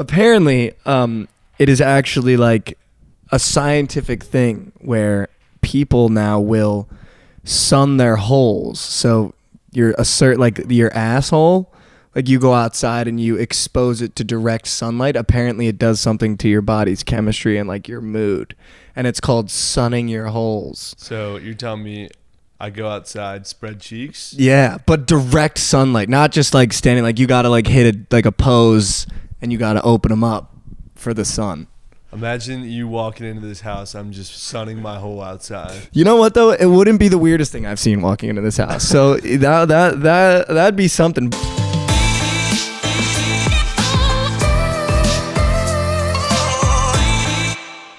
Apparently, it is actually like a scientific thing where people now will sun their holes. So your asshole, like you go outside and you expose it to direct sunlight. Apparently, it does something to your body's chemistry and like your mood, and it's called sunning your holes. So you're telling me I go outside, spread cheeks? Yeah, but direct sunlight, not just like standing. Like you gotta like hit it like a pose, and you gotta open them up for the sun. Imagine you walking into this house. I'm just sunning my hole outside. You know what though? It wouldn't be the weirdest thing I've seen walking into this house. So that'd be something.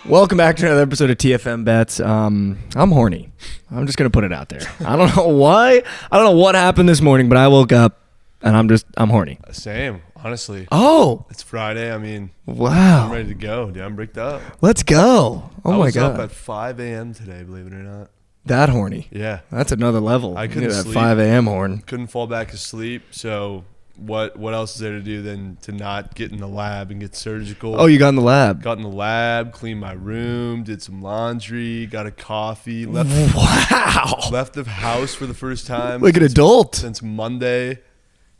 Welcome back to another episode of TFM Bets. I'm horny. I'm just gonna put it out there. I don't know why. I don't know what happened this morning, but I woke up and I'm horny. Same, honestly. Oh, It's Friday. I mean, wow. I'm ready to go, dude. I'm bricked up. Let's go. Oh my god. I was up at 5 a.m. today, believe it or not. That horny. Yeah. That's another level. I You couldn't need that sleep. 5 a.m. horn. Couldn't fall back asleep. So what else is there to do than to not get in the lab and get surgical? Oh, you got in the lab. Got in the lab, cleaned my room, did some laundry, got a coffee, left the house for the first time. Like an adult. Since Monday.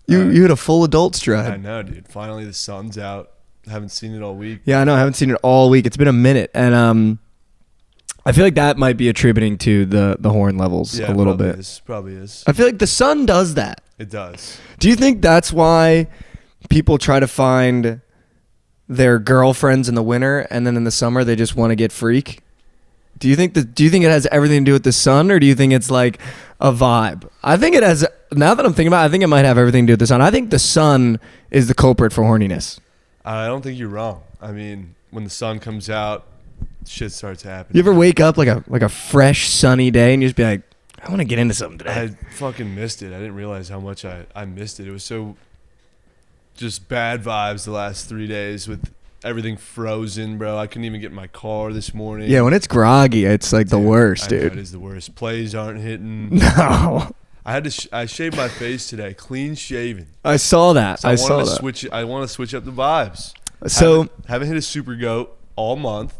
You had a full adult I stride. know, dude. Finally, the sun's out. Haven't seen it all week. Yeah, I know. I haven't seen it all week. It's been a minute, and I feel like that might be attributing to the horn levels a little bit. Probably is. I feel like the sun does that. It does. Do you think that's why people try to find their girlfriends in the winter, and then in the summer they just want to get freak? Do you think it has everything to do with the sun, or do you think it's like a vibe? I think it has. Now that I'm thinking about it, I think it might have everything to do with the sun. I think the sun is the culprit for horniness. I don't think you're wrong. I mean, when the sun comes out, shit starts happening. You ever wake up like a fresh sunny day and you just be like, I want to get into something today? I fucking missed it. I didn't realize how much I missed it. It was so just bad vibes the last 3 days with everything frozen, bro. I couldn't even get in my car this morning. Yeah, when it's groggy, it's like the worst, I know, dude. it is the worst. Plays aren't hitting. No. I shaved my face today, clean shaven. I saw that. So I saw that. I want to switch up the vibes. So haven't hit a super goat all month.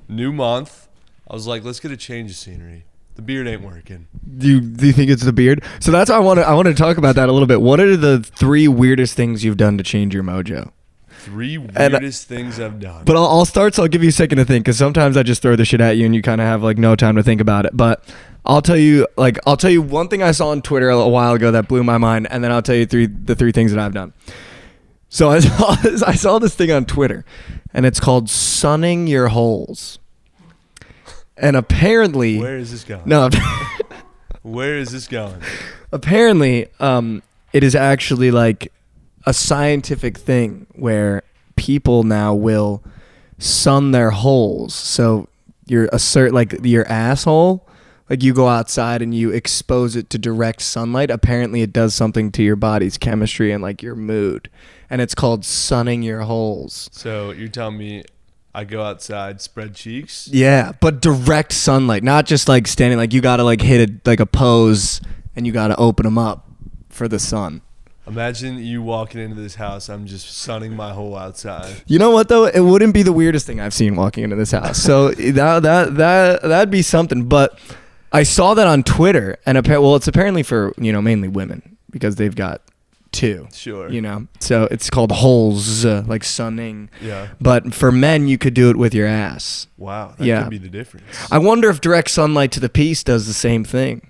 New month. I was like, let's get a change of scenery. The beard ain't working. do you think it's the beard? So that's why I want to talk about that a little bit. What are the 3 weirdest things you've done to change your mojo? 3 weirdest things I've done. But I'll start, so I'll give you a second to think, because sometimes I just throw the shit at you and you kind of have like no time to think about it. But I'll tell you one thing I saw on Twitter a while ago that blew my mind, and then I'll tell you the 3 things that I've done. So I saw this thing on Twitter, and it's called sunning your holes. And apparently, where is this going? No. Where is this going? Apparently, it is actually like a scientific thing where people now will sun their holes. So your asshole, like you go outside and you expose it to direct sunlight. Apparently, it does something to your body's chemistry and like your mood, and it's called sunning your holes. So you're telling me I go outside, spread cheeks? Yeah, but direct sunlight, not just like standing. Like you gotta like hit it like a pose, and you gotta open them up for the sun. Imagine you walking into this house. I'm just sunning my hole outside. You know what though? It wouldn't be the weirdest thing I've seen walking into this house. So that'd be something. But I saw that on Twitter, and it's apparently for mainly women because they've got 2. Sure. So it's called holes, like sunning. Yeah. But for men, you could do it with your ass. Wow. That could be the difference. I wonder if direct sunlight to the piece does the same thing.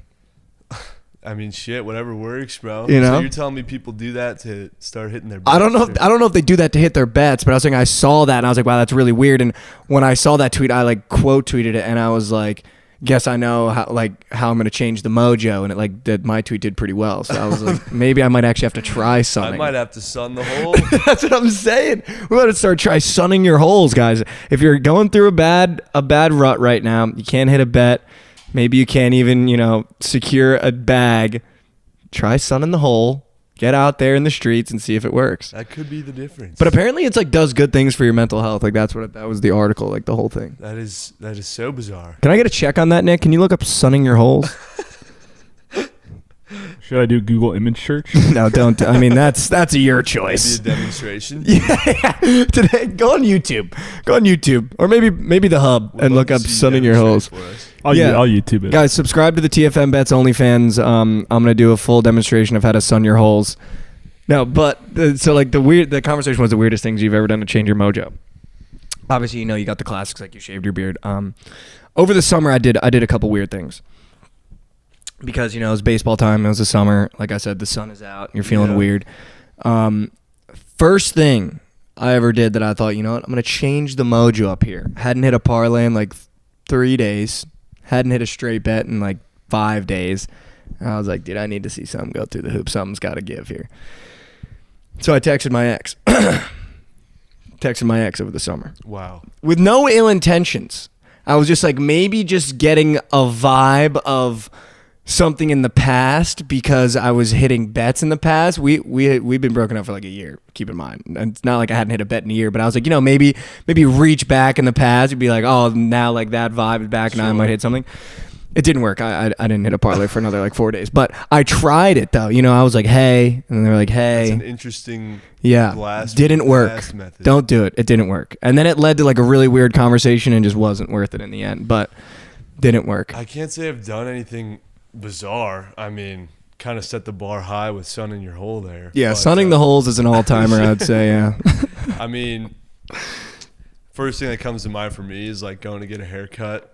I mean, shit, whatever works, bro. You know? So you're telling me people do that to start hitting their bets? I don't know if they do that to hit their bets, but I was saying I saw that and I was like, wow, that's really weird. And when I saw that tweet, I like quote tweeted it and I was like, guess I know how I'm gonna change the mojo, and it my tweet did pretty well. So I was like, maybe I might actually have to try sunning. I might have to sun the hole. That's what I'm saying. We gotta try sunning your holes, guys. If you're going through a bad rut right now, you can't hit a bet. Maybe you can't even secure a bag. Try sunning the hole. Get out there in the streets and see if it works. That could be the difference. But apparently it's like does good things for your mental health. Like that was the article, like the whole thing. That is so bizarre. Can I get a check on that, Nick? Can you look up sunning your holes? Should I do Google image search? No, don't. I mean, that's your choice. Maybe a demonstration. Yeah. Today, go on YouTube. Or maybe the Hub and look up "Sun in Your Holes." I'll YouTube it. Guys, subscribe to the TFM Bets OnlyFans. I'm gonna do a full demonstration of how to sun your holes. No, but so like the conversation was the weirdest things you've ever done to change your mojo. Obviously, you got the classics like you shaved your beard. Over the summer, I did a couple weird things. Because, it was baseball time. It was the summer. Like I said, the sun is out. You're feeling weird. First thing I ever did that I thought, you know what? I'm going to change the mojo up here. Hadn't hit a parlay in like 3 days. Hadn't hit a straight bet in like 5 days. And I was like, dude, I need to see something go through the hoop. Something's got to give here. So I texted my ex. Over the summer. Wow. With no ill intentions. I was just like, maybe just getting a vibe of something in the past because I was hitting bets in the past. We've been broken up for like a year, keep in mind. And it's not like I hadn't hit a bet in a year, but I was like, maybe reach back in the past and be like, oh, now like that vibe is back and I might hit something. It didn't work. I didn't hit a parlay for another like 4 days, but I tried it though. I was like, hey, and they were like, hey. That's an interesting didn't work. Method. Don't do it. It didn't work. And then it led to like a really weird conversation and just wasn't worth it in the end, but didn't work. I can't say I've done anything bizarre. I mean, kind of set the bar high with sun in your hole there. Yeah, sunning the holes is an all-timer, I'd say, yeah. I mean, first thing that comes to mind for me is like going to get a haircut,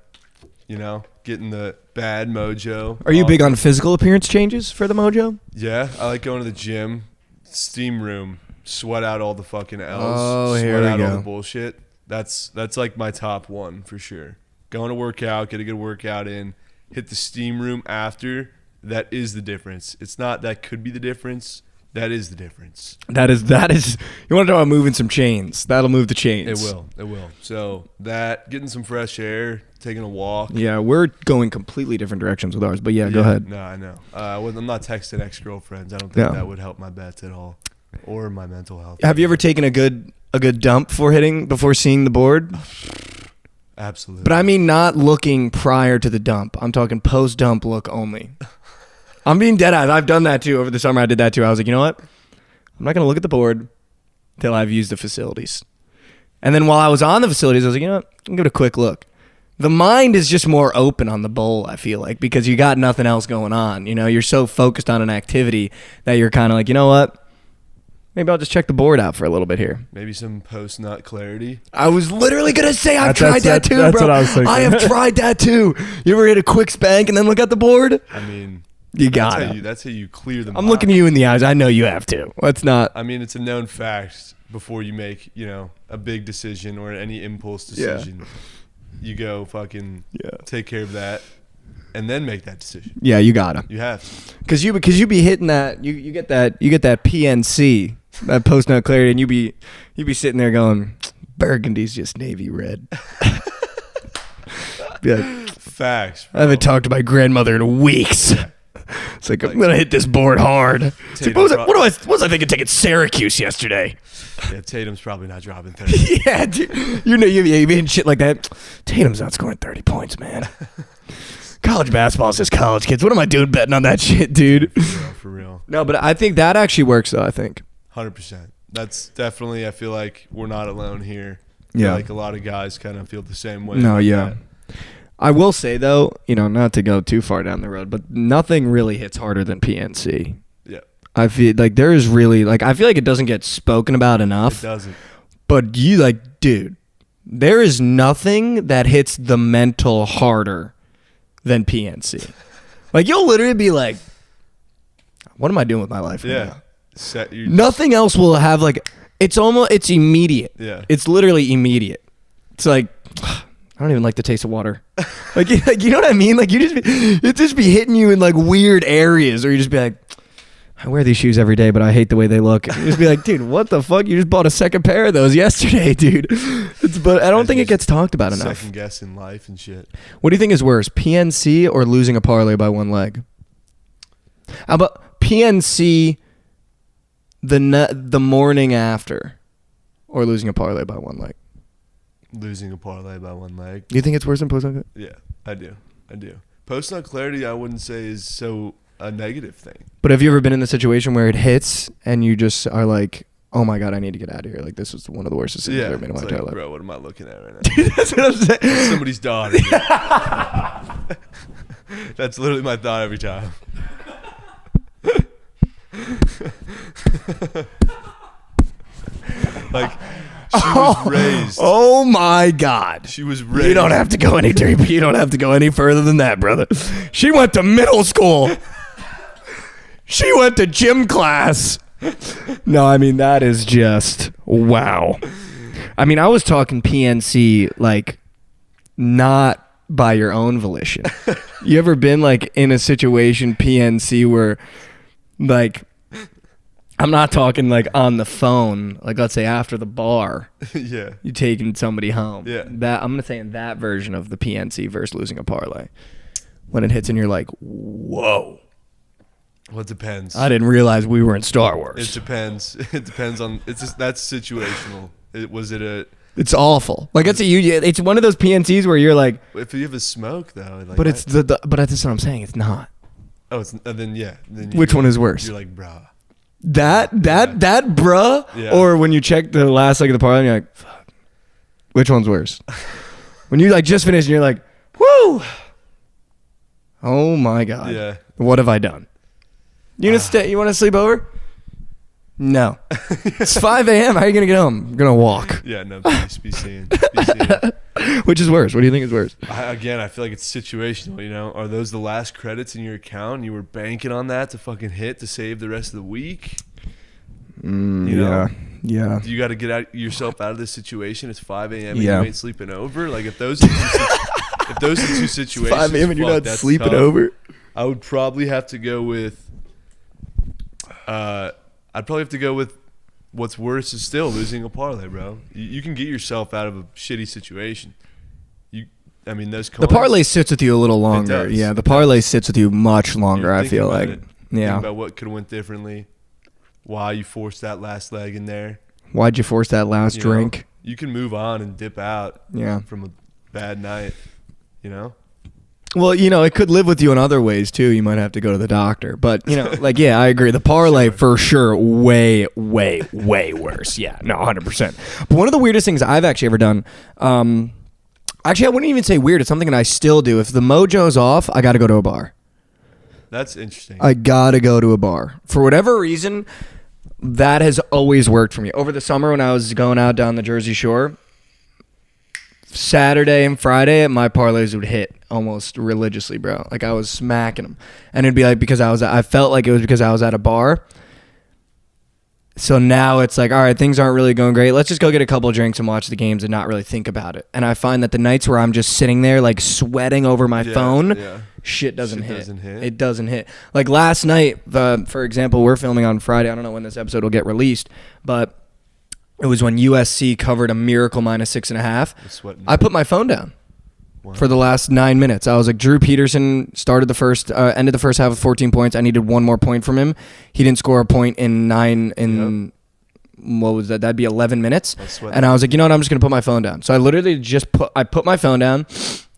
getting the bad mojo. Are you big on physical appearance changes for the mojo? Yeah, I like going to the gym, steam room, sweat out all the fucking L's, here sweat we out go. all the bullshit. That's like my top one for sure. Going to work out, get a good workout in, hit the steam room after. That is the difference. It's not that could be the difference. That is the difference. That is. You want to talk about moving some chains? That'll move the chains. It will. So that, getting some fresh air, taking a walk. Yeah, we're going completely different directions with ours. But yeah, go ahead. No, I know. I'm not texting ex-girlfriends. I don't think that would help my bets at all, or my mental health. Have you ever taken a good dump before seeing the board? Absolutely. But I mean, not looking prior to the dump. I'm talking post-dump look only. I'm being dead eyes. I've done that too. Over the summer, I did that too. I was like, you know what? I'm not going to look at the board until I've used the facilities. And then while I was on the facilities, I was like, you know what? I'll give it a quick look. The mind is just more open on the bowl, I feel like, because you got nothing else going on. You're so focused on an activity that you're kind of like, you know what? Maybe I'll just check the board out for a little bit here. Maybe some post-nut clarity. I was literally going to say I've tried that too, that's bro. what I was thinking. I have tried that too. You ever hit a quick spank and then look at the board? I mean, you got it. That's how you clear the mind. I'm looking you in the eyes. I know you have to. Let's not. I mean, it's a known fact before you make, a big decision or any impulse decision. You go fucking take care of that and then make that decision. Yeah, you got to. You have to. Because you be hitting that. You get that PNC. That post nut clarity, and you be sitting there going, Burgundy's just navy red. Be like, facts. Bro. I haven't talked to my grandmother in weeks. Yeah. It's like, I'm gonna hit this board hard. It's like, what was I thinking taking Syracuse yesterday? Yeah, Tatum's probably not dropping 30. Yeah, dude, you've been hitting shit like that. Tatum's not scoring 30 points, man. College basketball is just college kids. What am I doing betting on that shit, dude? For real. No, but I think that actually works, though. I think 100%. That's definitely. I feel like we're not alone here. Yeah, like a lot of guys kind of feel the same way. No, yeah. That. I will say though, not to go too far down the road, but nothing really hits harder than PNC. Yeah. I feel like there is really I feel like it doesn't get spoken about enough. It doesn't. But dude, there is nothing that hits the mental harder than PNC. You'll literally be like, what am I doing with my life right now? Nothing else will have it's immediate. Yeah. It's literally immediate. It's like, I don't even like the taste of water. You know what I mean? It just be hitting you in weird areas, or you just be like, I wear these shoes every day, but I hate the way they look. You just be like, dude, what the fuck? You just bought a second pair of those yesterday, dude. But I don't think it gets talked about enough. Second guessing life and shit. What do you think is worse, PNC or losing a parlay by one leg? How about PNC the morning after, or losing a parlay by one leg? Losing a parlay by one leg. You think it's worse than post-nut? Yeah, I do. Post-nut clarity, I wouldn't say is so a negative thing. But have you ever been in the situation where it hits and you just are like, oh my God, I need to get out of here. Like, this was one of the worst decisions I've ever made in my entire life. Bro, what am I looking at right now? That's what I'm saying. It's somebody's daughter. That's literally my thought every time. Like, she was raised. Oh my God. She was raised. You don't have to go any deeper. You don't have to go any further than that, brother. She went to middle school. She went to gym class. No, I mean, that is just wow. I mean, I was talking PNC, like, not by your own volition. You ever been, like, in a situation, PNC, where, like, I'm not talking, like, on the phone, like, let's say after the bar. Yeah. You taking somebody home. Yeah. That I'm going to say in that version of the PNC versus losing a parlay. When it hits and you're like, whoa. Well, it depends. I didn't realize we were in Star Wars. It depends. It depends on. It's just, that's situational. It's awful. Like, it's one of those PNCs where you're like, if you have a smoke though. Like, but it's but that's what I'm saying. It's not. Oh, it's then yeah. Then which one is worse? You're like, bruh. That bruh, yeah. Or when you check the last leg of the parlay, and you're like, fuck. Which one's worse? When you like just finished and you're like, whoo. Oh my God. Yeah. What have I done? You gonna stay? You want to sleep over? No. It's 5 a.m. How are you gonna get home? I'm gonna walk. Yeah, no, please be seeing. Be seeing. Which is worse? What do you think is worse? I feel like it's situational. You know, are those the last credits in your account? And you were banking on that to fucking hit to save the rest of the week. You know? Yeah. You got to get yourself out of this situation. It's 5 a.m. and Yeah. you ain't sleeping over. Like, if those are two situations, 5 a.m. and you're not that's sleeping tough. over. I would probably have to go with. I'd probably have to go with what's worse is still losing a parlay, bro. You can get yourself out of a shitty situation. Those coins, The parlay sits with you a little longer. does. Yeah, the parlay sits with you much longer, I feel like. Think Yeah. about what could have went differently. Why you forced that last leg in there. Why'd you force that last You drink? know, you can move on and dip out from a bad night, you know? Well, it could live with you in other ways too. You might have to go to the doctor. But, I agree. The parlay for sure, way, way, way worse. Yeah, no, 100%. But one of the weirdest things I've actually ever done, actually, I wouldn't even say weird. It's something that I still do. If the mojo's off, I got to go to a bar. That's interesting. I got to go to a bar. For whatever reason, that has always worked for me. Over the summer when I was going out down the Jersey Shore, Saturday and Friday, my parlays would hit almost religiously, bro. Like, I was smacking them. And it'd be like I felt like it was because I was at a bar. So now it's like, all right, things aren't really going great. Let's just go get a couple of drinks and watch the games and not really think about it. And I find that the nights where I'm just sitting there, like, sweating over my phone, shit doesn't hit. It doesn't hit. Like, last night, for example, we're filming on Friday. I don't know when this episode will get released, but it was when USC covered a miracle -6.5. I put my phone down for the last 9 minutes. I was like, Drew Peterson ended the first half with 14 points. I needed one more point from him. He didn't score a point in what was that? That'd be 11 minutes. And I was like, you know what? I'm just gonna put my phone down. So I literally put my phone down.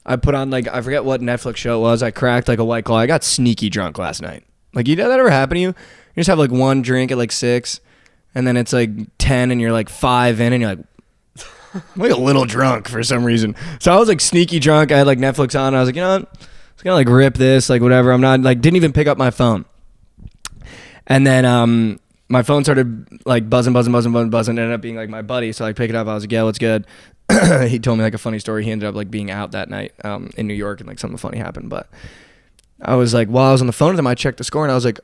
I put on, like, I forget what Netflix show it was. I cracked like a White Claw. I got sneaky drunk last night. Like, that ever happen to you? You just have like one drink at like 6. And then it's like 10 and you're like 5 in and you're like, I'm like a little drunk for some reason. So I was like sneaky drunk. I had like Netflix on. I was like, you know what? I'm just going to like rip this, like whatever. I'm not like, didn't even pick up my phone. And then my phone started like buzzing. Ended up being like my buddy. So I pick it up. I was like, yeah, what's good? He told me like a funny story. He ended up like being out that night in New York and like something funny happened. But I was like, while I was on the phone with him, I checked the score and I was like,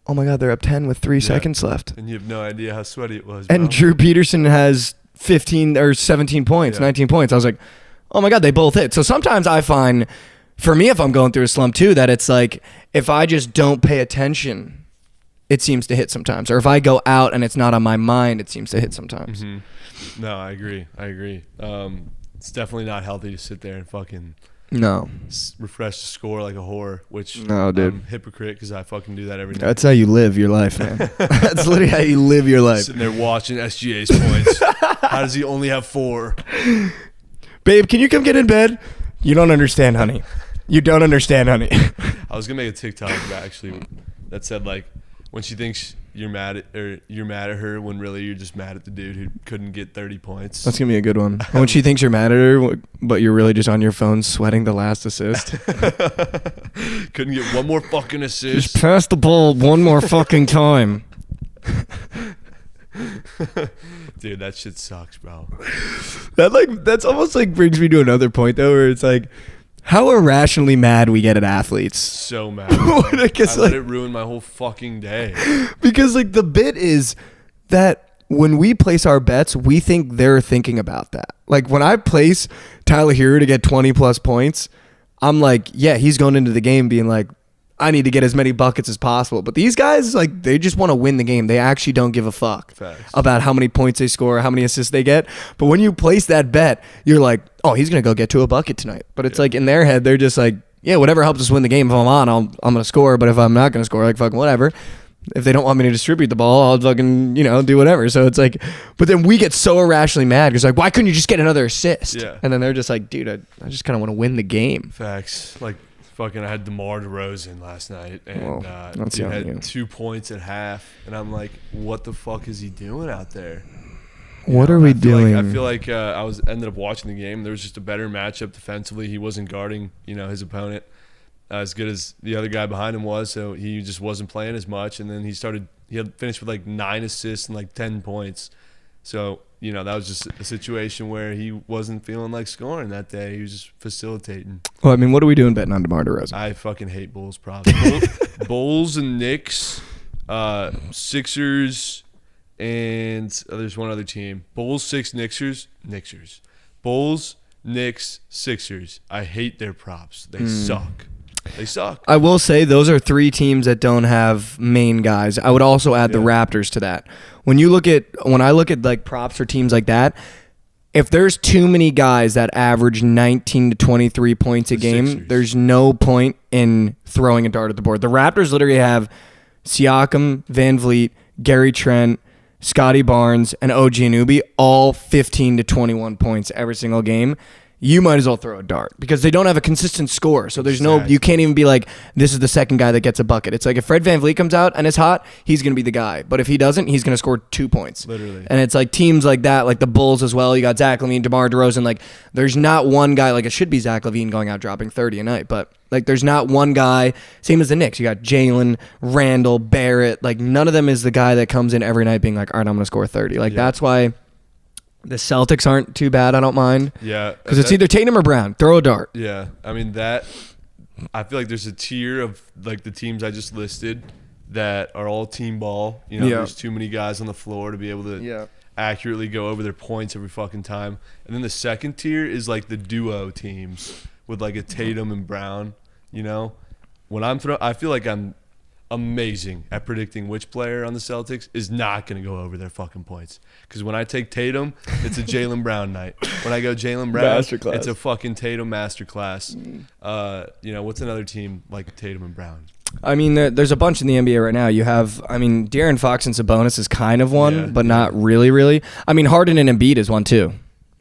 oh my God, they're up 10 with 3 seconds left. And you have no idea how sweaty it was, bro. And Drew Peterson has 15 or 17 points, 19 points. I was like, oh my God, they both hit. So sometimes I find, for me, if I'm going through a slump too, that it's like, if I just don't pay attention, it seems to hit sometimes. Or if I go out and it's not on my mind, it seems to hit sometimes. Mm-hmm. No, I agree. It's definitely not healthy to sit there and fucking... No. Refresh the score like a whore, which no, dude. I'm a hypocrite because I fucking do that every night. That's how you live your life, man. That's literally how you live your life. Sitting there watching SGA's points. How does he only have 4? Babe, can you come get in bed? You don't understand, honey. You don't understand, honey. I was gonna make a TikTok actually that said like when she thinks you're mad at her when really you're just mad at the dude who couldn't get 30 points. That's gonna be a good one. When she thinks you're mad at her, but you're really just on your phone sweating the last assist. Couldn't get one more fucking assist. Just pass the ball one more fucking time. Dude, that shit sucks, bro. That's almost like brings me to another point though, where it's like how irrationally mad we get at athletes. So mad. I let it ruin my whole fucking day. Because like the bit is that when we place our bets, we think they're thinking about that. Like when I place Tyler Hero to get 20 plus points, I'm like, yeah, he's going into the game being like, I need to get as many buckets as possible. But these guys, like, they just want to win the game. They actually don't give a fuck about how many points they score, how many assists they get. But when you place that bet, you're like, oh, he's going to go get to a bucket tonight. But it's like in their head, they're just like, yeah, whatever helps us win the game. If I'm on, I'm going to score. But if I'm not going to score, like, fucking whatever. If they don't want me to distribute the ball, I'll fucking, do whatever. So it's like, but then we get so irrationally mad because like, why couldn't you just get another assist? Yeah. And then they're just like, dude, I just kind of want to win the game. Facts. Like, fucking, I had DeMar DeRozan last night, and he had 2 points at half, and I'm like, what the fuck is he doing out there? What are we doing? I feel like I ended up watching the game. There was just a better matchup defensively. He wasn't guarding, his opponent as good as the other guy behind him was, so he just wasn't playing as much. And then he had finished with like 9 assists and like 10 points. So, that was just a situation where he wasn't feeling like scoring that day. He was just facilitating. Well, I mean, what are we doing betting on DeMar DeRozan? I fucking hate Bulls props. Bulls and Knicks, Sixers, and there's one other team. Bulls, Knicks. Bulls, Knicks, Sixers. I hate their props. They suck. They suck. I will say those are 3 teams that don't have main guys. I would also add the Raptors to that. When I look at like props for teams like that, if there's too many guys that average 19 to 23 points a game, Sixers. There's no point in throwing a dart at the board. The Raptors literally have Siakam, Van Vliet, Gary Trent, Scotty Barnes, and OG Anunoby, all 15 to 21 points every single game. You might as well throw a dart because they don't have a consistent score. So there's you can't even be like, this is the second guy that gets a bucket. It's like if Fred VanVleet comes out and is hot, he's going to be the guy. But if he doesn't, he's going to score 2 points. Literally. And it's like teams like that, like the Bulls as well. You got Zach LaVine, DeMar DeRozan. Like there's not one guy, like it should be Zach LaVine going out dropping 30 a night. But like there's not one guy, same as the Knicks. You got Jalen, Randall, Barrett. Like none of them is the guy that comes in every night being like, all right, I'm going to score 30. Like that's why the Celtics aren't too bad, I don't mind. Yeah. Because it's either Tatum or Brown. Throw a dart. Yeah. I mean, I feel like there's a tier of like the teams I just listed that are all team ball. There's too many guys on the floor to be able to accurately go over their points every fucking time. And then the second tier is like the duo teams with like a Tatum and Brown. When I feel like I'm amazing at predicting which player on the Celtics is not going to go over their fucking points. Because when I take Tatum, it's a Jaylen Brown night. When I go Jaylen Brown, it's a fucking Tatum masterclass. What's another team like Tatum and Brown? I mean, there's a bunch in the NBA right now. You have, De'Aaron Fox and Sabonis is kind of one, but not really. I mean, Harden and Embiid is one too.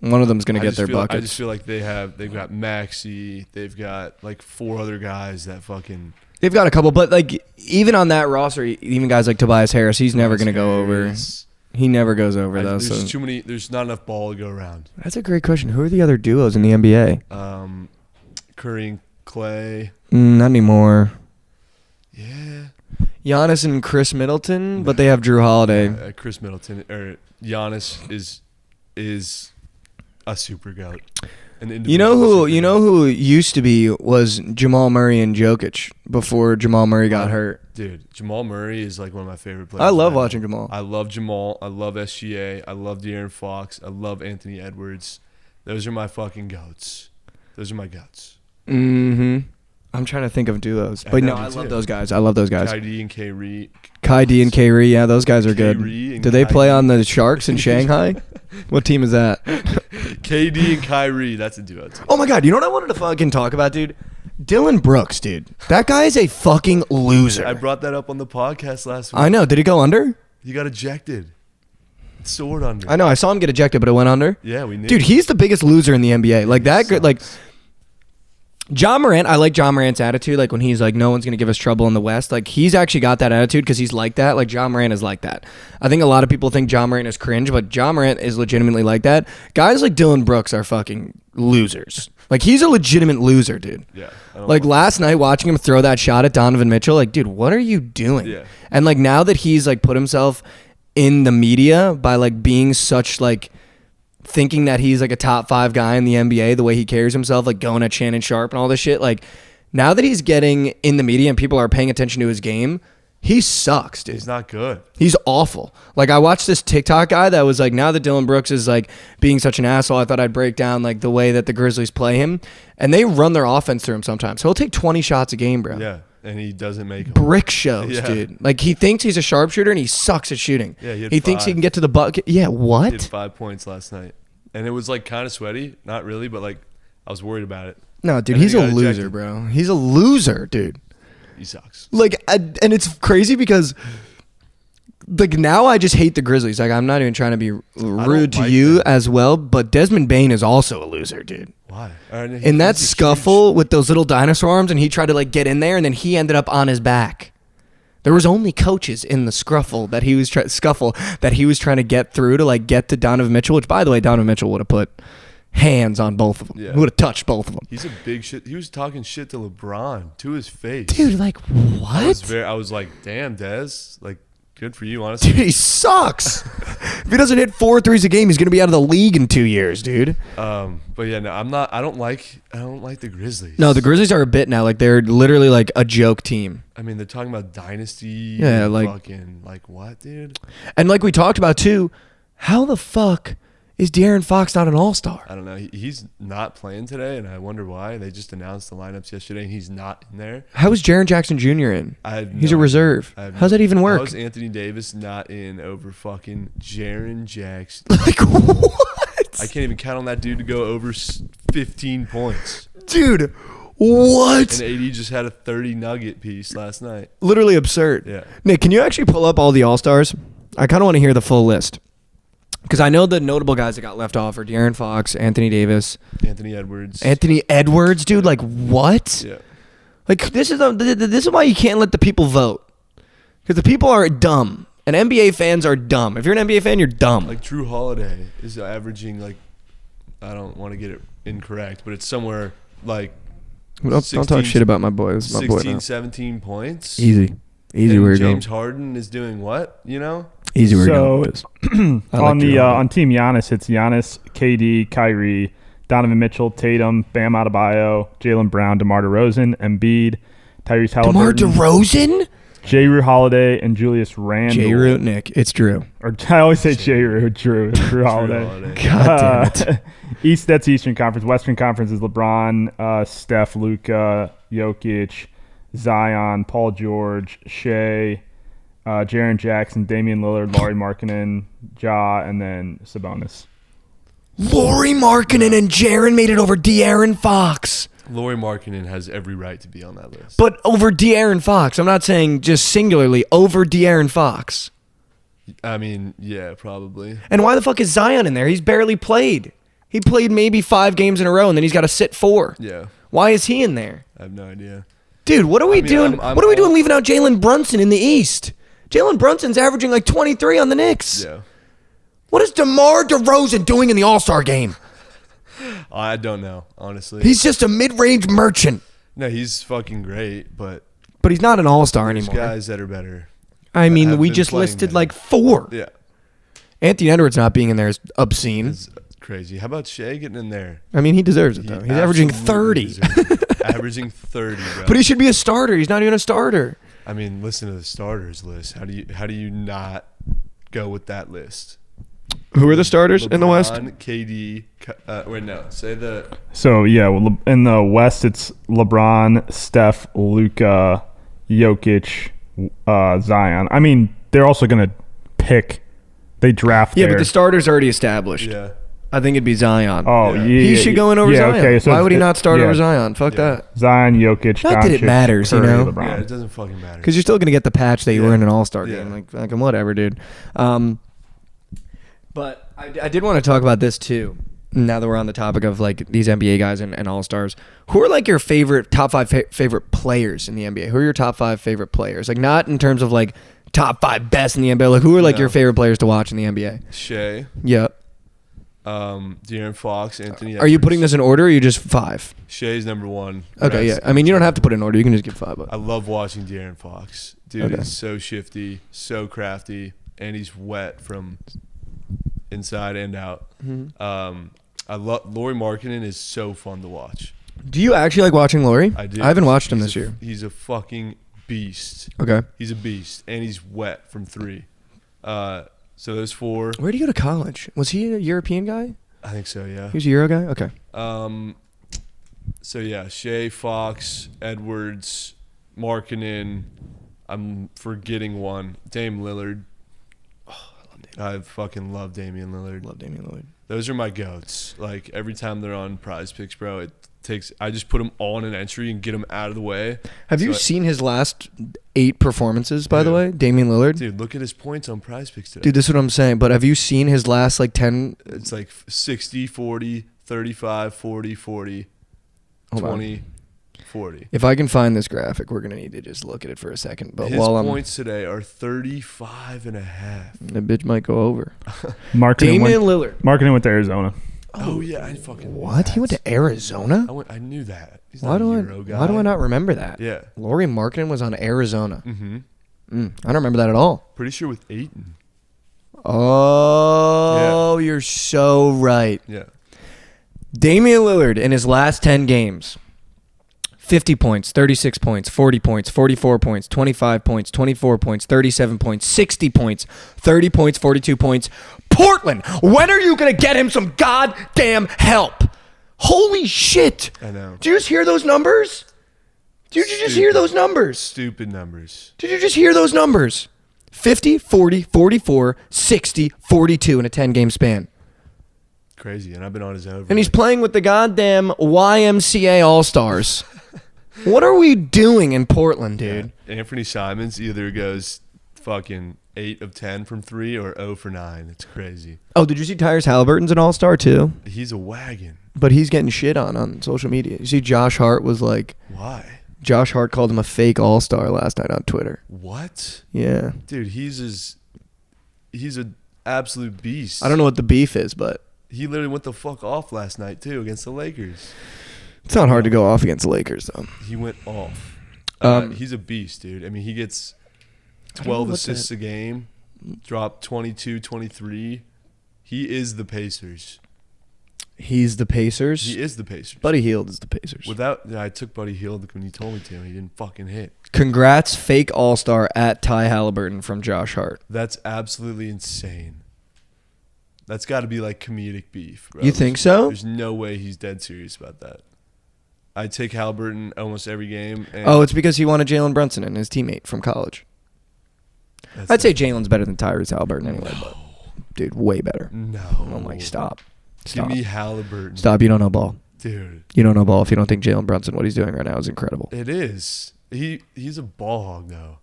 One of them's going to get their buckets. I just feel like they've got Maxey. They've got like 4 other guys that fucking... They've got a couple, but like even on that roster, even guys like Tobias Harris, he's never going to go over. He never goes over though. There's too many. There's not enough ball to go around. That's a great question. Who are the other duos in the NBA? Curry and Clay. Not anymore. Yeah. Giannis and Chris Middleton, but they have Drew Holiday. Chris Middleton or Giannis is a super goat. You know who used to be was Jamal Murray and Jokic before Jamal Murray got hurt. Dude, Jamal Murray is like one of my favorite players. I love watching Jamal. I love Jamal. I love SGA. I love De'Aaron Fox. I love Anthony Edwards. Those are my fucking goats. Those are my goats. Mm-hmm. I'm trying to think of duos. But no, I love those guys. I love those guys. Kai D and Kyrie. Yeah, those guys are good. Do they play on the Sharks in Shanghai? What team is that? KD and Kyrie. That's a duo team. Oh my God, you know what I wanted to fucking talk about, dude? Dylan Brooks, dude. That guy is a fucking loser. I brought that up on the podcast last week. I know. Did he go under? He got ejected. It soared under. I know. I saw him get ejected, but it went under. Yeah, we knew. Dude, he's the biggest loser in the NBA. Like that. Like, John Morant, I like John Morant's attitude. Like when he's like, no one's going to give us trouble in the West. Like he's actually got that attitude because he's like that. Like John Morant is like that. I think a lot of people think John Morant is cringe, but John Morant is legitimately like that. Guys like Dylan Brooks are fucking losers. Like he's a legitimate loser, dude. Yeah. Like last night watching him throw that shot at Donovan Mitchell, like, dude, what are you doing? Yeah. And like now that he's like put himself in the media by like being such like thinking that he's like a top 5 guy in the NBA, the way he carries himself, like going at Shannon Sharp and all this shit. Like now that he's getting in the media and people are paying attention to his game, he sucks, dude. He's not good. He's awful. Like I watched this TikTok guy that was like, now that Dylan Brooks is like being such an asshole, I thought I'd break down like the way that the Grizzlies play him, and they run their offense through him sometimes. So he'll take 20 shots a game, bro. Yeah, and he doesn't make them. Brick shows, Yeah. dude. Like he thinks he's a sharpshooter and he sucks at shooting. Yeah, he thinks he can get to the bucket. Yeah, He had what? 5 points last night, and it was like kind of sweaty. Not really, but like I was worried about it. No, dude, And he's a then he got loser, ejected. bro. He's a loser, dude. He sucks. Like, and it's crazy because, like, now I just hate the Grizzlies. Like, I'm not even trying to be rude to like you them. as well, but Desmond Bane is also a loser, dude. Why? In that scuffle with those little dinosaur arms, and he tried to like get in there, and then he ended up on his back. There was only coaches in the scuffle that he was trying to get through to like get to Donovan Mitchell. Which, by the way, Donovan Mitchell would have put hands on both of them. Yeah. He would have touched both of them. He's a big shit. He was talking shit to LeBron to his face. Dude, like what? I was like, damn, Dez. Like, good for you, honestly. Dude, he sucks. If he doesn't hit 4 threes a game, he's gonna be out of the league in 2 years, dude. But yeah, no, I'm not. I don't like the Grizzlies. No, the Grizzlies are a bit now. Like they're literally like a joke team. I mean, they're talking about dynasty. Yeah, and like- fucking like what, dude? And like we talked about too, how the fuck is De'Aaron Fox not an all-star? I don't know. He's not playing today, and I wonder why. They just announced the lineups yesterday, and he's not in there. How is Jaren Jackson Jr. in? He's a no reserve. idea. I have How's that even work? How is Anthony Davis not in over fucking Jaren Jackson? Like what? I can't even count on that dude to go over 15 points. Dude, what? And AD just had a 30 nugget piece last night. Literally absurd. Yeah. Nick, can you actually pull up all the all-stars? I kind of want to hear the full list. Because I know the notable guys that got left off are De'Aaron Fox, Anthony Davis, Anthony Edwards. Anthony Edwards, dude. Like what? Yeah. Like this is why you can't let the people vote. Because the people are dumb, and NBA fans are dumb. If you're an NBA fan, you're dumb. Like Drew Holiday is averaging like, I don't want to get it incorrect, but it's somewhere like don't 16 talk shit about my boy. This is my boy 16, now. 17 points. Easy And where you're James going. Harden is doing what, you know? Easy where you're So going. Biz. I like on Drew the Holiday. on Team Giannis, it's Giannis, KD, Kyrie, Donovan Mitchell, Tatum, Bam Adebayo, Jaylen Brown, DeMar DeRozan, Embiid, Tyrese DeMar Halliburton, DeRozan? J-Rue Holiday, and Julius Randle. J-Root, Nick. It's Drew. Or I always say J-Rue, Drew Holiday. God damn it. That's Eastern Conference. Western Conference is LeBron, Steph, Luka, Jokic, Zion, Paul George, Shea, Jaren Jackson, Damian Lillard, Lauri Markkanen, Ja, and then Sabonis. Lauri Markkanen and Jaren made it over De'Aaron Fox. Lauri Markkanen has every right to be on that list. But over De'Aaron Fox. I'm not saying just singularly over De'Aaron Fox. I mean, yeah, probably. And why the fuck is Zion in there? He's barely played. He played maybe 5 games in a row, and then he's got to sit 4. Yeah, Why is he in there? I have no idea. Dude, what are we doing? I'm What are we doing leaving out Jalen Brunson in the East? Jalen Brunson's averaging like 23 on the Knicks. Yeah. What is DeMar DeRozan doing in the All-Star game? I don't know, honestly. He's just a mid-range merchant. No, he's fucking great, but But he's not an All-Star there's anymore. guys that are better. I mean, have we been just playing listed better. like 4. Yeah, Anthony Edwards not being in there is obscene. it's crazy. How about Shea getting in there? I mean, he deserves it, though. He's averaging absolutely 30. deserves it. Averaging 30, bro. But he should be a starter. He's not even a starter. I mean, listen to the starters list. How do you not go with that list? Who are the starters in the West? LeBron, KD. Wait, no. Say the. So, yeah, well, in the West, it's LeBron, Steph, Luka, Jokic, Zion. I mean, they're also going to pick. They draft Yeah, their, but the starter's already established. Yeah. I think it'd be Zion. Oh, Yeah. yeah. He should go in over yeah, Zion. Okay, so Why would he it's- not start yeah, over Zion? Fuck Yeah. that. Zion, Jokic, Not that it Doncic, matters, you Curry, know? LeBron. Yeah, it doesn't fucking matter. Because you're still going to get the patch that you were Yeah. in an All-Star Yeah. game. Like, fucking whatever, dude. But I did want to talk about this, too. now that we're on the topic of like these NBA guys and all-stars, who are like your favorite top five favorite players in the NBA? Who are your top five favorite players? Like not in terms of like top five best in the NBA. Like who are like your favorite players to watch in the NBA? Shea. Yeah. De'Aaron Fox, Anthony Edwards. Are you putting this in order or are you just five? Shea's number one. Okay, yeah. I mean, you don't have to put it in order. You can just give five. I love watching De'Aaron Fox. Dude is so shifty, so crafty, and he's wet from inside and out. I love Lauri Markkanen is so fun to watch. Do you actually like watching Lauri? I do. I haven't watched him this year. He's a fucking beast. Okay. He's a beast, and he's wet from three. So those four. Where did he go to college? Was he a European guy? I think so, yeah. He was a Euro guy? Okay. So, yeah, Shea, Fox, Edwards, Markkanen. I'm forgetting one. Dame Lillard. Oh, I love Dame. I fucking love Damian Lillard. Love Damian Lillard. Those are my goats. Like, every time they're on Prize Picks, bro, I just put them all in an entry and get them out of the way. Have you seen his last 8 performances, by the way? Damian Lillard? Dude, look at his points on Prize Picks today. Dude, this is what I'm saying. But have you seen his last, like, 10? It's like 60, 40, 35, 40, 40, 20, 40. If I can find this graphic, we're going to need to just look at it for a second. But his points today are 35 and a half. The bitch might go over. Damian Lillard. Markkanen went to Arizona. Oh yeah, I fucking knew what? That. He went to Arizona? I knew that. He's Why not a do Euro guy. Why do I not remember that? Yeah. Lauri Markkanen was on Arizona. Mm-hmm. I don't remember that at all. Pretty sure with Ayton. Oh, you're so right. Yeah. Damian Lillard in his last 10 games. 50 points, 36 points, 40 points, 44 points, 25 points, 24 points, 37 points, 60 points, 30 points, 42 points. Portland, when are you going to get him some goddamn help? Holy shit. I know. Did you just hear those numbers? Did you just hear those numbers? Stupid numbers. Did you just hear those numbers? 50, 40, 44, 60, 42 in a 10-game span. Crazy, and I've been on his over. And he's playing with the goddamn YMCA All-Stars. What are we doing in Portland, dude? Yeah. Anthony Simons either goes fucking 8 of 10 from 3 or 0 for 9. It's crazy. Oh, did you see Tyrese Halliburton's an All-Star too? He's a wagon. But he's getting shit on social media. You see Josh Hart was like... Why? Josh Hart called him a fake All-Star last night on Twitter. What? Yeah. Dude, he's an absolute beast. I don't know what the beef is, but... He literally went the fuck off last night too against the Lakers. It's not hard to go off against the Lakers, though. He went off. He's a beast, dude. I mean, he gets 12 assists a game, dropped 22, 23. He is the Pacers. He's the Pacers? He is the Pacers. Buddy Hield is the Pacers. I took Buddy Hield when you told me to, and he didn't fucking hit. Congrats, fake All-Star at Ty Halliburton from Josh Hart. That's absolutely insane. That's got to be like comedic beef, bro. You think so? There's no way he's dead serious about that. I take Halliburton almost every game. And it's because he wanted Jalen Brunson and his teammate from college. I'd say Jalen's better than Tyrese Halliburton anyway, but dude, way better. No. I'm like, stop. Give me Halliburton. Stop, you don't know ball. Dude. You don't know ball if you don't think Jalen Brunson, what he's doing right now is incredible. It is. He's a ball hog, though.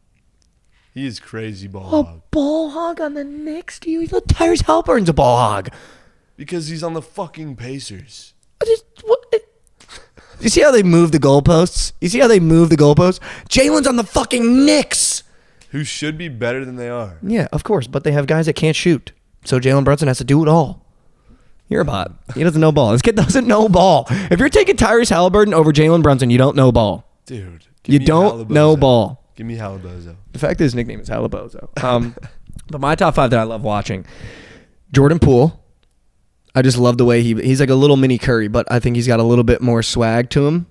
He is crazy ball hog. A ball hog on the Knicks? Do you think Tyrese Halliburton's a ball hog? Because he's on the fucking Pacers. You see how they move the goalposts? Jalen's on the fucking Knicks. Who should be better than they are. Yeah, of course, but they have guys that can't shoot. So Jalen Brunson has to do it all. You're a bot. He doesn't know ball. This kid doesn't know ball. If you're taking Tyrese Halliburton over Jalen Brunson, you don't know ball. Dude. You don't know ball. Give me Halabozo. The fact that his nickname is Halabozo. But my top 5 that I love watching. Jordan Poole. I just love the way he's like a little mini Curry, but I think he's got a little bit more swag to him.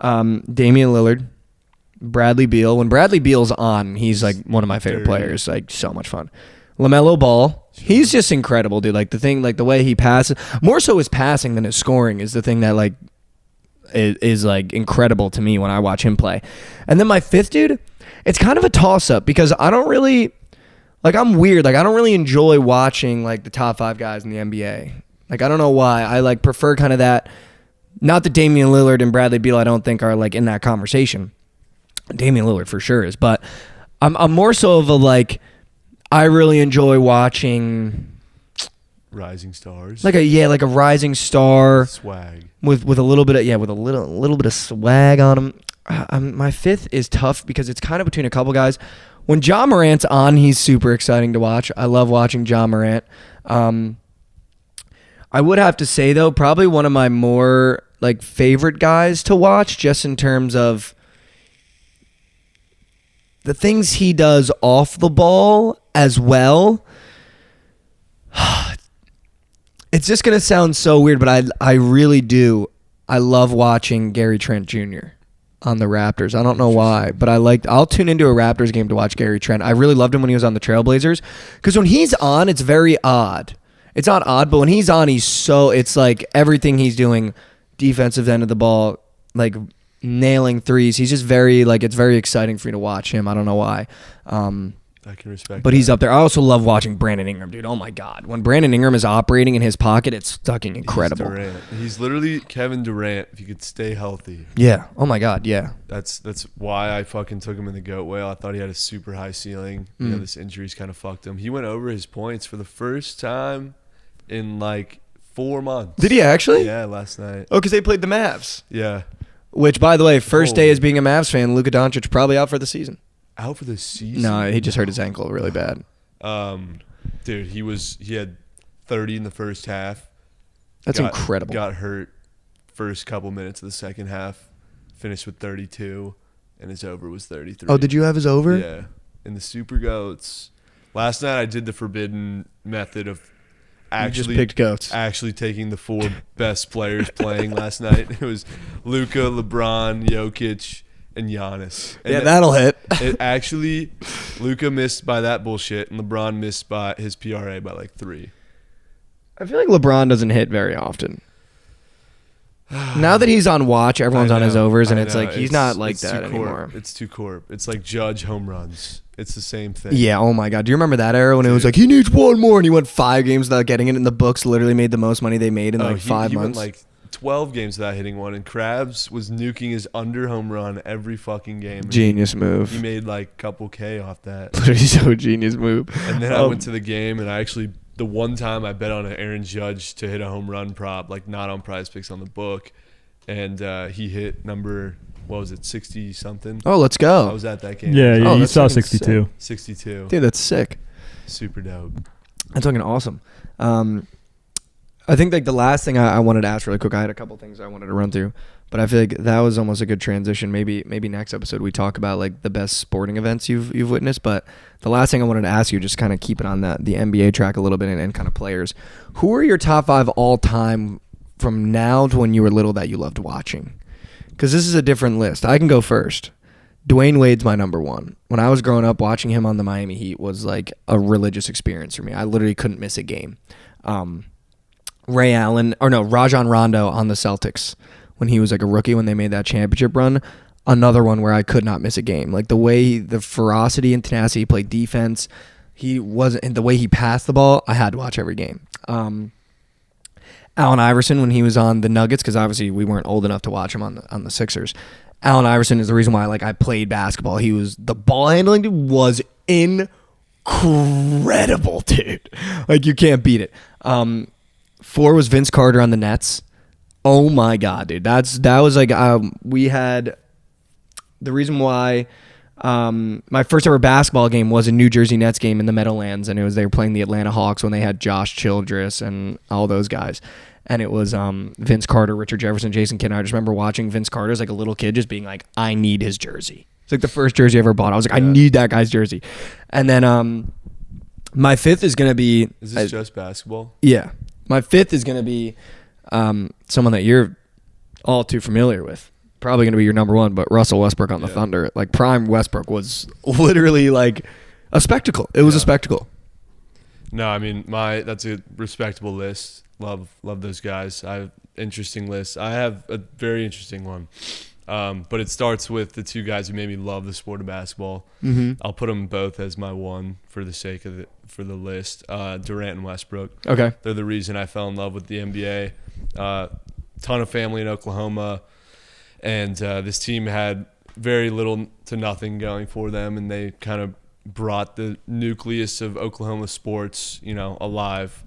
Damian Lillard. Bradley Beal. When Bradley Beal's on, he's like one of my favorite players. Like so much fun. LaMelo Ball. He's just incredible, dude. Like the way he passes, more so his passing than his scoring is the thing that like is like incredible to me when I watch him play. And then my 5th dude, it's kind of a toss up because I don't really like, I'm weird. Like I don't really enjoy watching like the top 5 guys in the NBA. Like I don't know why. I like prefer kind of that. Not that Damian Lillard and Bradley Beal I don't think are like in that conversation. Damian Lillard for sure is, but I'm more so of a like, I really enjoy watching rising stars. Like a rising star Swag. with a little bit of with a little bit of swag on him. My fifth is tough because it's kind of between a couple guys. When Ja Morant's on, he's super exciting to watch. I love watching Ja Morant. I would have to say though, probably one of my more like favorite guys to watch, just in terms of the things he does off the ball as well. It's just gonna sound so weird, but I really do. I love watching Gary Trent Jr. on the Raptors. I don't know why, but I'll tune into a Raptors game to watch Gary Trent. I really loved him when he was on the Trailblazers, because when he's on, it's very odd. It's not odd, but when he's on, it's like everything he's doing, defensive end of the ball, like nailing threes. He's just very, like, it's very exciting for me to watch him. I don't know why. I can respect but that. he's up there. I also love watching Brandon Ingram, dude. Oh my God. When Brandon Ingram is operating in his pocket, it's fucking incredible. He's Durant. He's literally Kevin Durant if he could stay healthy. Yeah. Oh my God. Yeah. That's why I fucking took him in the GOAT whale. I thought he had a super high ceiling. You know, this injury's kind of fucked him. He went over his points for the first time in like 4 months. Did he actually? Yeah, last night. Oh, because they played the Mavs. Yeah. Which, by the way, first day as being a Mavs fan, Luka Doncic probably out for the season. Out for the season? No, he just hurt his ankle really bad. Dude, he had 30 in the first half. That's incredible. Got hurt first couple minutes of the second half. Finished with 32, and his over was 33. Oh, did you have his over? Yeah. In the Super Goats. Last night I did the forbidden method of just picked goats. actually taking the 4 best players playing last night. It was Luka, LeBron, Jokic, and Giannis. And yeah, that'll hit. It actually, Luka missed by that bullshit, and LeBron missed by his PRA by like 3. I feel like LeBron doesn't hit very often. Now that he's on watch, everyone's on his overs, and it's like he's not like that anymore. It's too corp. It's like Judge home runs. It's the same thing. Yeah, oh my God. Do you remember that era when it was like, he needs one more, and he went 5 games without getting it, and the books literally made the most money they made in 5 he months? Went like 12 games without hitting one, and Krabs was nuking his under home run every fucking game. Genius move. He made like a couple K off that. Literally so genius move. And then I went to the game, and I actually, the one time I bet on an Aaron Judge to hit a home run prop, like not on Prize Picks on the book, and he hit number, what was it, 60-something? Oh, let's go. I was at that game. Yeah, Oh, you that's saw fucking 62. 62. Dude, that's sick. Super dope. That's fucking awesome. I think like the last thing I wanted to ask really quick, I had a couple things I wanted to run through, but I feel like that was almost a good transition. Maybe next episode we talk about like the best sporting events you've witnessed. But the last thing I wanted to ask you, just kind of keeping on the NBA track a little bit and kind of players, who are your top 5 all time from now to when you were little that you loved watching? Because this is a different list. I can go first. Dwayne Wade's my number 1. When I was growing up, watching him on the Miami Heat was like a religious experience for me. I literally couldn't miss a game. Rajon Rondo on the Celtics when he was like a rookie when they made that championship run. Another one where I could not miss a game. Like the way the ferocity and tenacity he played defense, the way he passed the ball, I had to watch every game. Allen Iverson when he was on the Nuggets, because obviously we weren't old enough to watch him on the Sixers. Allen Iverson is the reason why I played basketball. The ball handling dude was incredible, dude. Like you can't beat it. 4 was Vince Carter on the Nets. Oh my God, dude. That was like we had the reason why my first ever basketball game was a New Jersey Nets game in the Meadowlands, and they were playing the Atlanta Hawks when they had Josh Childress and all those guys. And it was Vince Carter, Richard Jefferson, Jason Kidd. I just remember watching Vince Carter as like a little kid just being like, I need his jersey. It's like the first jersey I ever bought. I was like, I need that guy's jersey. And then my 5th is going to be... Is this just basketball? Yeah. My 5th is going to be someone that you're all too familiar with. Probably going to be your number 1, but Russell Westbrook on the Thunder. Like prime Westbrook was literally like a spectacle. It was a spectacle. No, I mean that's a respectable list. Love those guys. I have interesting lists. I have a very interesting one. But it starts with the 2 guys who made me love the sport of basketball. Mm-hmm. I'll put them both as my 1 for the sake of for the list. Durant and Westbrook. Okay. They're the reason I fell in love with the NBA. Ton of family in Oklahoma, and this team had very little to nothing going for them, and they kind of brought the nucleus of Oklahoma sports, alive.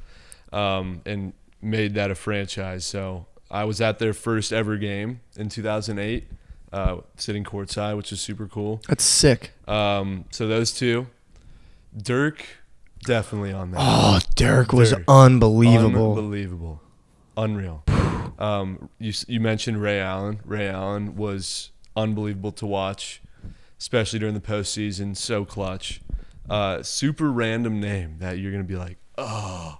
and made that a franchise. So I was at their first ever game in 2008, sitting courtside, which is super cool. That's sick. So those two. Dirk, definitely on that. Oh, Dirk was unbelievable. Unbelievable. Unreal. You mentioned Ray Allen. Ray Allen was unbelievable to watch, especially during the postseason. So clutch. Super random name that you're going to be like, oh,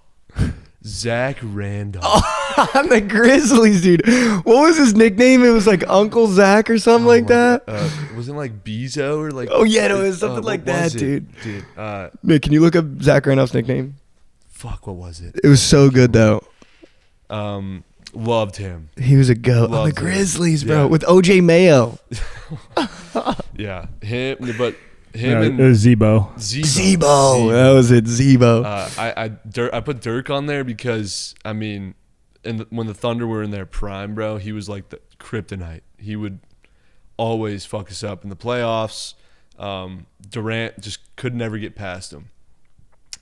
Zach Randolph. Oh, on the Grizzlies, dude. What was his nickname? It was like Uncle Zach or something like that. Wasn't it like Bezo or like? Oh yeah, it was something like that, dude. Dude, Nick, can you look up Zach Randolph's nickname? fuck, what was it? It was so good though. Loved him. He was a goat on the Grizzlies, bro, with OJ Mayo. Yeah, him, but Yeah, him it was Zebo. Zebo. That was it, Zebo. I put Dirk on there because, I mean, when the Thunder were in their prime, bro, he was like the kryptonite. He would always fuck us up in the playoffs. Durant just could never get past him.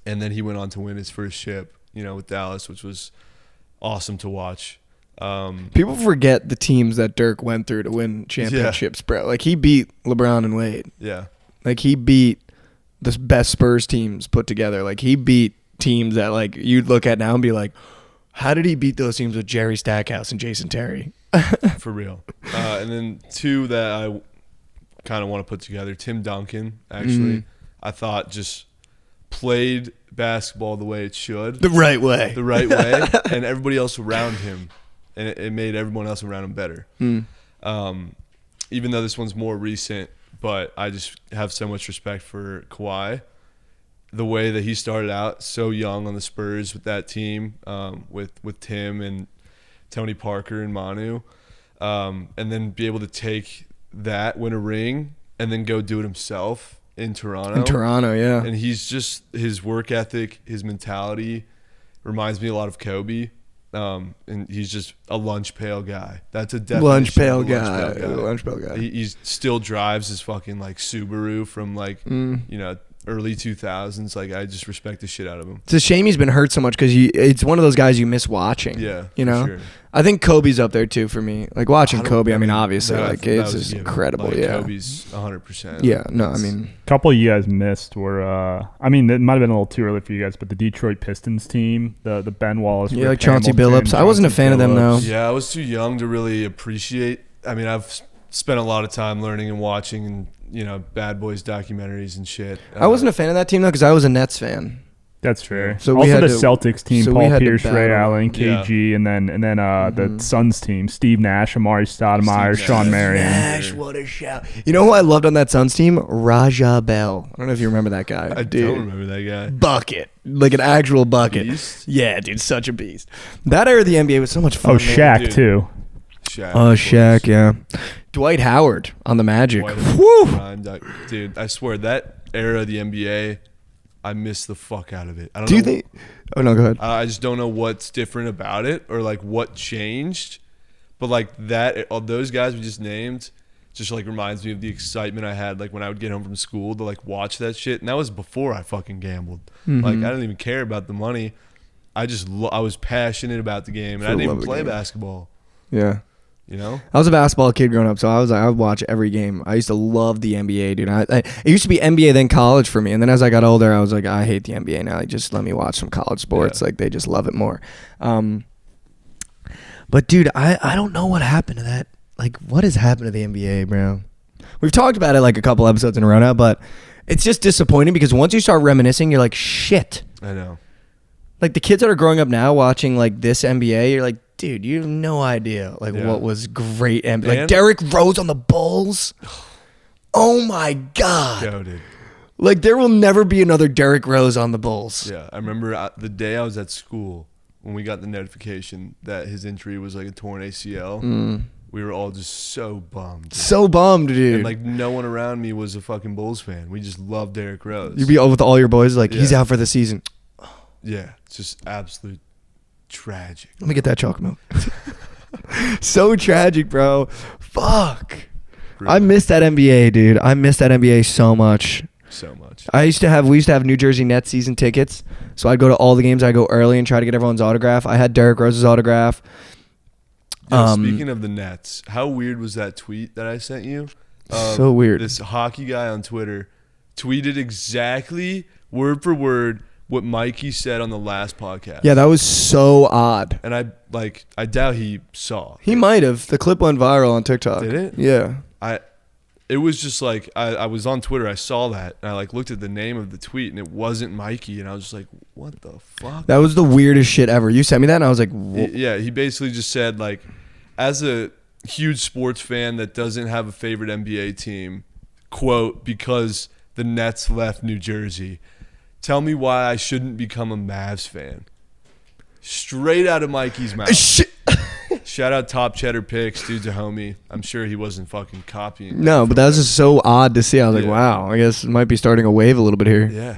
And then he went on to win his first chip, with Dallas, which was awesome to watch. People forget the teams that Dirk went through to win championships, bro. Like, he beat LeBron and Wade. Yeah. Like, he beat the best Spurs teams put together. Like, he beat teams that, like, you'd look at now and be like, how did he beat those teams with Jerry Stackhouse and Jason Terry? For real. And then two that I kind of want to put together, Tim Duncan, actually. I thought just played basketball the way it should. The right way. And everybody else around him. And it made everyone else around him better. Even though this one's more recent, but I just have so much respect for Kawhi. The way that he started out so young on the Spurs with that team, with Tim and Tony Parker and Manu, and then be able to take that, win a ring, and then go do it himself in Toronto. Yeah. And he's just, his work ethic, his mentality reminds me a lot of Kobe. And he's just a lunch pail guy. That's a definition. Lunch pail guy. He still drives his fucking like Subaru from like early 2000s. Like, I just respect the shit out of him. It's a shame he's been hurt so much because it's one of those guys you miss watching. Yeah, for sure. I think Kobe's up there too for me. Like, watching Kobe, I mean, obviously, like, it's just incredible. Like, yeah, Kobe's 100%. Yeah, no, I mean, A couple you guys missed were, it might have been a little too early for you guys, but the Detroit Pistons team, the Ben Wallace, yeah, Rick like Chauncey Hamilton, Billups. I wasn't a fan of them though. Yeah, I was too young to really appreciate. I mean, I've spent a lot of time learning and watching and Bad Boys documentaries and shit. I wasn't a fan of that team though because I was a Nets fan. That's fair. So also the Celtics team, Paul Pierce, Ray Allen, KG, and then the Suns team, Steve Nash, Amari Stoudemire, Sean Marion. Nash, what a shout! You know who I loved on that Suns team? Raja Bell. I don't know if you remember that guy. I don't remember that guy. Bucket, like an actual bucket. Beast? Yeah, dude, such a beast. That era of the NBA was so much fun. Oh, Shaq dude. too. Shaq, yeah. Dwight Howard on the Magic. Dude, I swear that era of the NBA, I miss the fuck out of it. I don't Do know. you think? Oh no, go ahead. I just don't know what's different about it or like what changed, but like that, all those guys we just named, just like reminds me of the excitement I had like when I would get home from school to like watch that shit, and that was before I fucking gambled. Like, I didn't even care about the money. I was passionate about the game, and I didn't even play basketball. Yeah. I was a basketball kid growing up, so I would watch every game. I used to love the NBA, dude. It used to be NBA, then college for me, and then as I got older, I was like, I hate the NBA now. Like, just let me watch some college sports. Like, they just love it more. But dude, I don't know what happened to that. Like, what has happened to the NBA, bro? We've talked about it like a couple episodes in a row now, but it's just disappointing because once you start reminiscing, you're like, shit. I know. Like, the kids that are growing up now watching like this NBA, you're like, dude, you have no idea what was great. Like Derrick Rose on the Bulls. Oh my God. Goated. Like, there will never be another Derrick Rose on the Bulls. Yeah, I remember the day I was at school when we got the notification that his injury was like a torn ACL. We were all just so bummed. So bummed, dude. And like no one around me was a fucking Bulls fan. We just loved Derrick Rose. You'd be with all your boys like, he's out for the season. Yeah, it's just absolute tragic. Let me get that chocolate milk. So tragic, bro. Fuck. Really? I miss that NBA, dude. I miss that NBA so much. So much. We used to have New Jersey Nets season tickets, so I'd go to all the games. I'd go early and try to get everyone's autograph. I had Derrick Rose's autograph. Speaking of the Nets, how weird was that tweet that I sent you? So weird. This hockey guy on Twitter tweeted exactly word for word what Mikey said on the last podcast. Yeah, that was so odd. And I doubt he saw. He might have. The clip went viral on TikTok. Did it? Yeah. It was just like I was on Twitter, I saw that, and I looked at the name of the tweet, and it wasn't Mikey, and I was just like, what the fuck? That was the weirdest shit ever. You sent me that, and I was like, he basically just said, as a huge sports fan that doesn't have a favorite NBA team, quote, because the Nets left New Jersey, tell me why I shouldn't become a Mavs fan. Straight out of Mikey's mouth. Shout out Top Cheddar Picks. Dude's a homie. I'm sure he wasn't fucking copying. No, but that was just so odd to see. I was like, wow, I guess it might be starting a wave a little bit here. Yeah.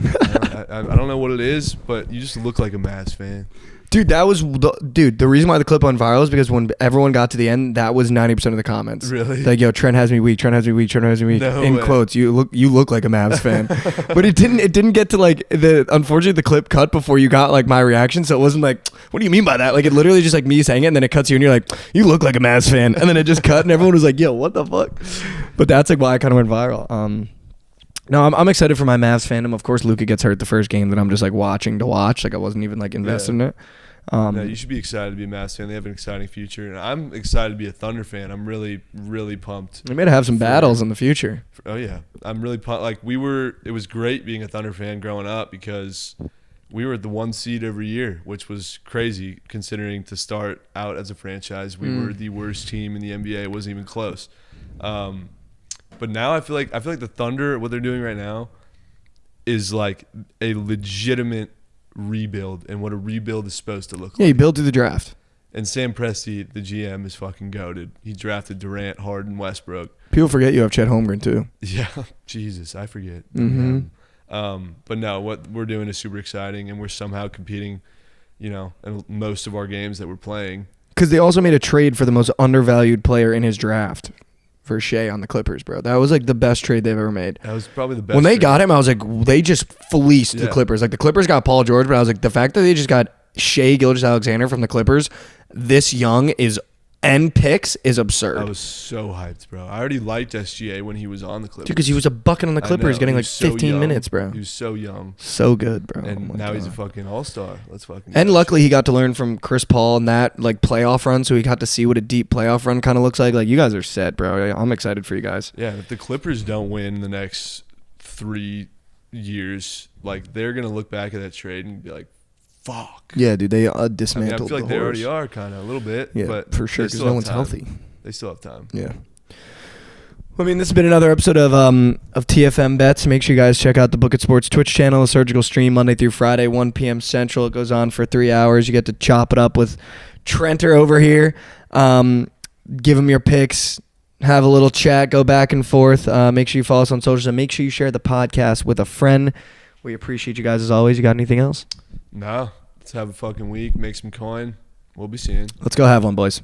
I don't know what it is, but you just look like a Mavs fan. Dude, the reason why the clip went viral is because when everyone got to the end, that was 90% of the comments. Really? Like, yo, Trent has me weak, Trent has me weak, Trent has me weak. No In way. quotes, you look like a Mavs fan. But it didn't get to unfortunately the clip cut before you got my reaction, so it wasn't like, what do you mean by that? It literally just me saying it, and then it cuts you and you're like, you look like a Mavs fan. And then it just cut and everyone was like, yo, what the fuck? But that's why it kind of went viral. No, I'm excited for my Mavs fandom. Of course, Luka gets hurt the first game that I'm just watching to watch. I wasn't even invested in it. No, you should be excited to be a Mavs fan. They have an exciting future, and I'm excited to be a Thunder fan. I'm really, really pumped. We may have some battles in the future. Oh yeah, I'm really pumped. It was great being a Thunder fan growing up because we were at the 1 seed every year, which was crazy considering to start out as a franchise. We were the worst team in the NBA. It wasn't even close. But now I feel like the Thunder, what they're doing right now, is a legitimate rebuild, and what a rebuild is supposed to look like. Yeah, you build through the draft. And Sam Presti, the GM, is fucking goated. He drafted Durant, Harden, Westbrook. People forget you have Chet Holmgren too. Yeah, Jesus, I forget. Mm-hmm. But no, what we're doing is super exciting, and we're somehow competing, in most of our games that we're playing. Because they also made a trade for the most undervalued player in his draft for Shea on the Clippers, bro. That was the best trade they've ever made. That was probably the best. When they trade. got him, I was like, they just fleeced the Clippers. The Clippers got Paul George, but I was like, the fact that they just got Shea Gilgeous-Alexander from the Clippers this young and picks is absurd. I was so hyped, bro. I already liked SGA when he was on the Clippers. Dude, because he was a bucket on the Clippers, getting 15 minutes, bro. He was so young. So good, bro. And now he's a fucking all-star. Let's fucking And luckily he got to learn from Chris Paul and that playoff run, so he got to see what a deep playoff run kind of looks like. You guys are set, bro. I'm excited for you guys. Yeah, if the Clippers don't win in the next 3 years, they're going to look back at that trade and be like, fuck. Yeah, dude, they dismantled. I feel like they already are kind of a little bit. Yeah, but for sure, because no one's healthy. They still have time. Yeah. Well, this has been another episode of TFM Bets. Make sure you guys check out the Book It Sports Twitch channel, a surgical stream Monday through Friday, 1 p.m. Central. It goes on for 3 hours. You get to chop it up with Trenter over here. Give him your picks. Have a little chat. Go back and forth. Make sure you follow us on socials, and make sure you share the podcast with a friend. We appreciate you guys as always. You got anything else? No. Let's have a fucking week. Make some coin. We'll be seeing. Let's go have one, boys.